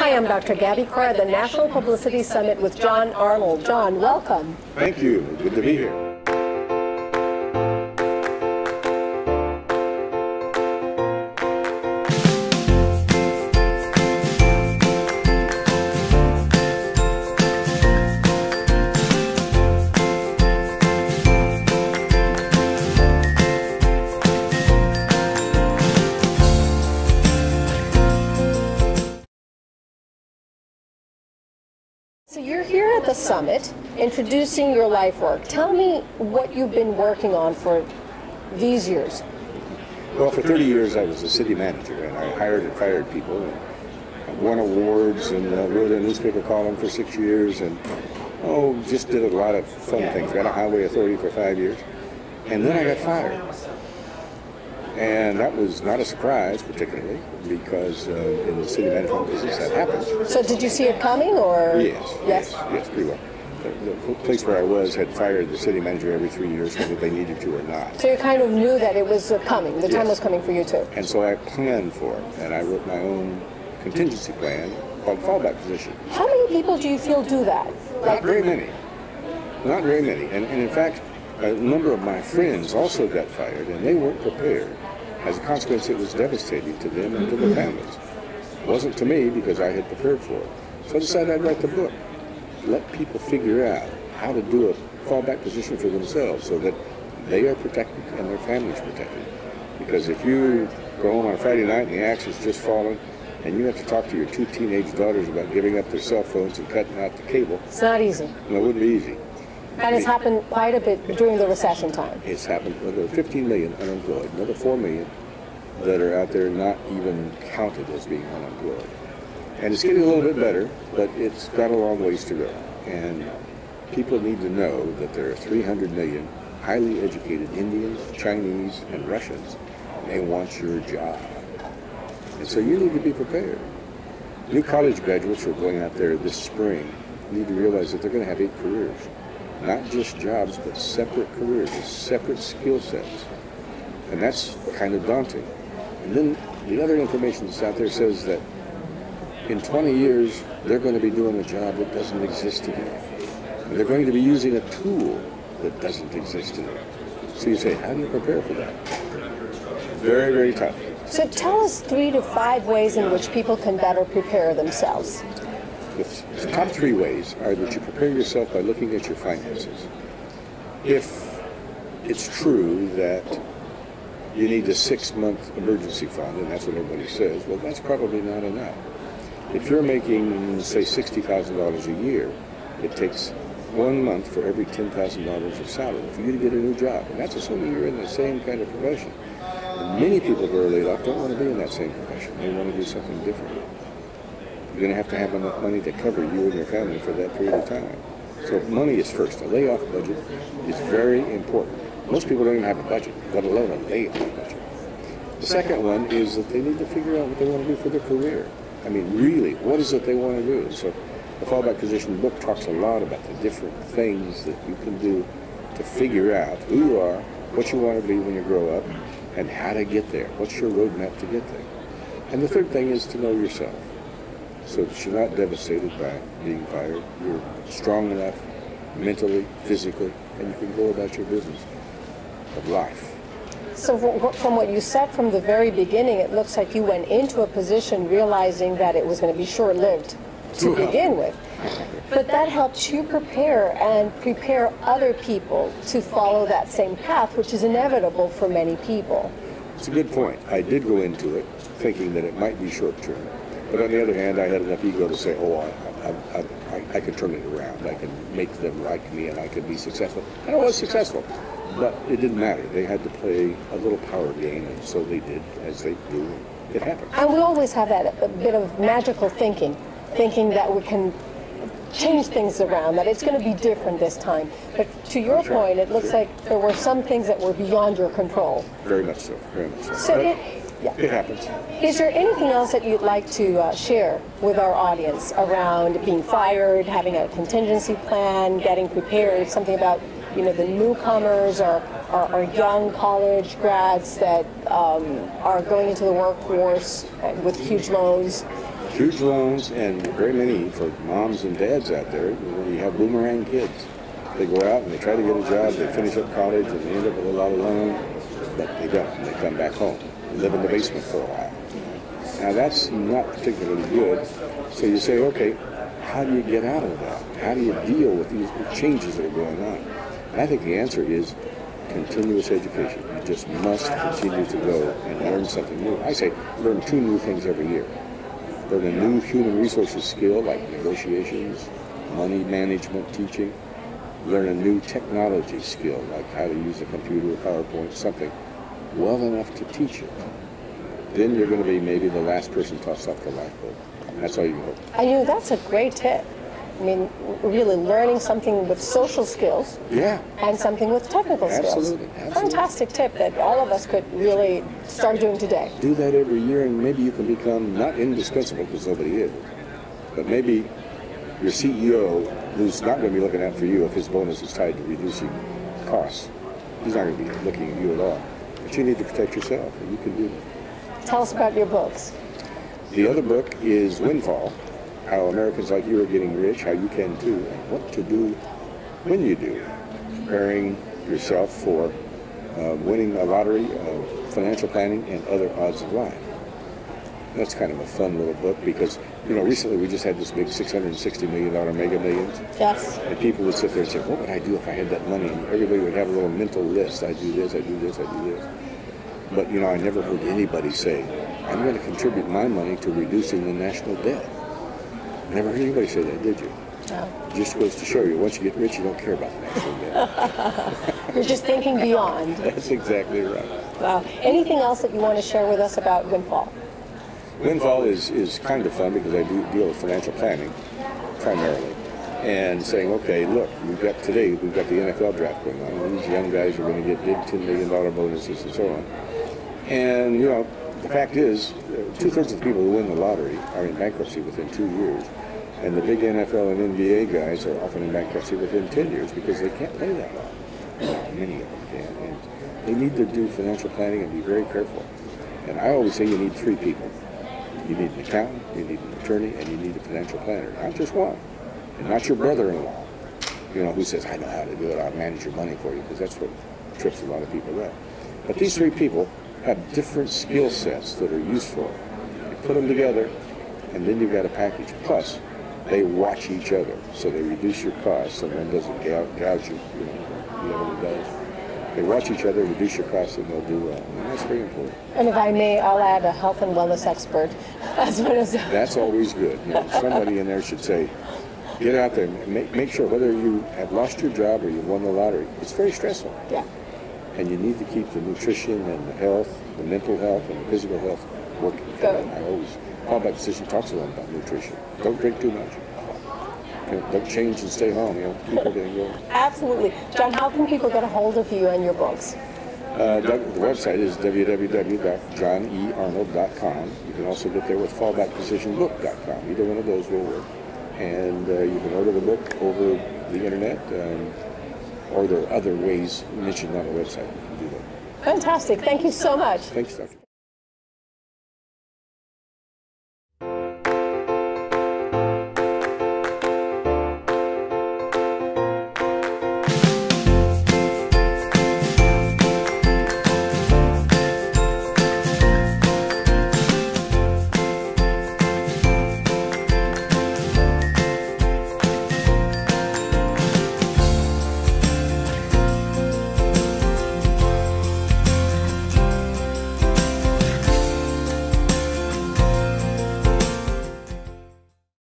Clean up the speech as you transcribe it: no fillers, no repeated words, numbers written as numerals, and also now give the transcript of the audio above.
Hi, I'm Dr. Gaby Cora at the National Publicity Summit with John Arnold. John, welcome. Thank you. Good to be here. So you're here at the summit introducing your life work. Tell me what you've been working on for these years. Well, for 30 years I was a city manager, and I hired and fired people and won awards and wrote a newspaper column for 6 years and just did a lot of fun things. Ran a highway authority for 5 years, and then I got fired. And that was not a surprise, particularly, because in the city management business that happens. So did you see it coming, or? Yes, pretty well. The place where I was had fired the city manager every 3 years, whether they needed to or not. So you kind of knew that it was coming, the time was coming for you too. And so I planned for it, and I wrote my own contingency plan called fallback position. How many people do you feel do that? Not very many. Not very many. And in fact, a number of my friends also got fired, and they weren't prepared. As a consequence, it was devastating to them and to their families. It wasn't to me, because I had prepared for it. So I decided I'd write the book. Let people figure out how to do a fallback position for themselves so that they are protected and their families protected. Because if you go home on a Friday night and the axe has just fallen, and you have to talk to your 2 teenage daughters about giving up their cell phones and cutting out the cable. It's not easy. No, it wouldn't be easy. And it's happened quite a bit during the recession time. It's happened. Well, there are 15 million unemployed, another 4 million that are out there not even counted as being unemployed. And it's getting a little bit better, but it's got a long ways to go. And people need to know that there are 300 million highly educated Indians, Chinese, and Russians. And they want your job. And so you need to be prepared. New college graduates who are going out there this spring need to realize that they're going to have 8 careers. Not just jobs, but separate careers, with separate skill sets. And that's kind of daunting. And then the other information that's out there says that in 20 years, they're going to be doing a job that doesn't exist today. And they're going to be using a tool that doesn't exist today. So you say, how do you prepare for that? Very, very tough. So tell us 3 to 5 ways in which people can better prepare themselves. The top 3 ways are that you prepare yourself by looking at your finances. If it's true that you need a 6-month emergency fund, and that's what everybody says, well, that's probably not enough. If you're making, say, $60,000 a year, it takes 1 month for every $10,000 of salary for you to get a new job. And that's assuming you're in the same kind of profession. And many people who are laid off don't want to be in that same profession. They want to do something different. You're going to have enough money to cover you and your family for that period of time. So money is first. A layoff budget is very important. Most people don't even have a budget, let alone a layoff budget. The second one is that they need to figure out what they want to do for their career. I mean, really, what is it they want to do? So the Fallback Position book talks a lot about the different things that you can do to figure out who you are, what you want to be when you grow up, and how to get there. What's your roadmap to get there? And the third thing is to know yourself, so that you're not devastated by being fired. You're strong enough mentally, physically, and you can go about your business of life. So from what you said from the very beginning, it looks like you went into a position realizing that it was going to be short-lived to begin with. But that helped you prepare and prepare other people to follow that same path, which is inevitable for many people. It's a good point. I did go into it thinking that it might be short-term. But on the other hand, I had enough ego to say, I could turn it around. I can make them like me, and I could be successful. And I was successful. But it didn't matter. They had to play a little power game, and so they did, as they do. It happened. And we always have that a bit of magical thinking that we can change things around, that it's going to be different this time. But to your point, it looks like there were some things that were beyond your control. Very much so. Very much so. So it happens. Is there anything else that you'd like to share with our audience around being fired, having a contingency plan, getting prepared, something about the newcomers or young college grads that are going into the workforce with huge loans? Huge loans, and very many, for moms and dads out there, you have boomerang kids. They go out and they try to get a job, they finish up college, and they end up with a lot of loan, but they don't, and they come back home. They live in the basement for a while. Now that's not particularly good, so you say, okay, how do you get out of that? How do you deal with these changes that are going on? And I think the answer is continuous education. You just must continue to go and learn something new. I say learn 2 new things every year. Learn a new human resources skill like negotiations, money management, teaching. Learn a new technology skill like how to use a computer, PowerPoint, something well enough to teach it. Then you're going to be maybe the last person tossed off the lifeboat. That's all you can hope. I know that's a great tip. I mean, really learning something with social skills, yeah, and something with technical skills. Absolutely. Fantastic tip that all of us could really start doing today. Do that every year, and maybe you can become not indispensable because nobody is, but maybe your CEO, who's not going to be looking out for you if his bonus is tied to reducing costs, he's not going to be looking at you at all. But you need to protect yourself, and you can do that. Tell us about your books. The other book is Windfall, How Americans Like You Are Getting Rich, How You Can Too, and What to Do When You Do. Preparing yourself for winning a lottery of financial planning and other odds of life. That's kind of a fun little book because, you know, recently we just had this big $660 million Mega Millions. Yes. And people would sit there and say, what would I do if I had that money? And everybody would have a little mental list. I do this, I do this, I do this. But, you know, I never heard anybody say, I'm going to contribute my money to reducing the national debt. Never heard anybody say that, did you? No. It just goes to show you, once you get rich, you don't care about the national debt. You're just thinking beyond. That's exactly right. Wow. Anything else that you want to share with us about Windfall? Windfall is kind of fun because I do deal with financial planning, primarily. And saying, okay, look, we've got the NFL draft going on. These young guys are going to get big $10 million bonuses and so on. And, you know, the fact is, 2/3 of the people who win the lottery are in bankruptcy within 2 years. And the big NFL and NBA guys are often in bankruptcy within 10 years because they can't pay that well. Many of them can. And they need to do financial planning and be very careful. And I always say you need 3 people. You need an accountant, you need an attorney, and you need a financial planner. Not just one. And not your brother-in-law, you know, who says, I know how to do it, I'll manage your money for you, because that's what trips a lot of people up. But these 3 people have different skill sets that are useful. You put them together, and then you've got a package. Plus, they watch each other, so they reduce your costs, and one doesn't gouge you, you know, the other one does. They watch each other, reduce your costs, and they'll do well. And that's very important. And if I may, I'll add a health and wellness expert as well as... That's always good. You know, somebody in there should say, get out there and make sure whether you have lost your job or you won the lottery. It's very stressful. Yeah. And you need to keep the nutrition and the health, the mental health and the physical health working. Good. I always, Fallback Decision talks a lot about nutrition. Don't drink too much. You know, don't change and stay home. You know, keep everything going. Absolutely. John, how can people get a hold of you and your books? The website is www.johnearnold.com. You can also get there with fallbackdecisionbook.com. Either one of those will work. And you can order the book over the internet, or there are other ways mentioned on the website. You can do that. Fantastic. Thank you so much. Thanks, Dr.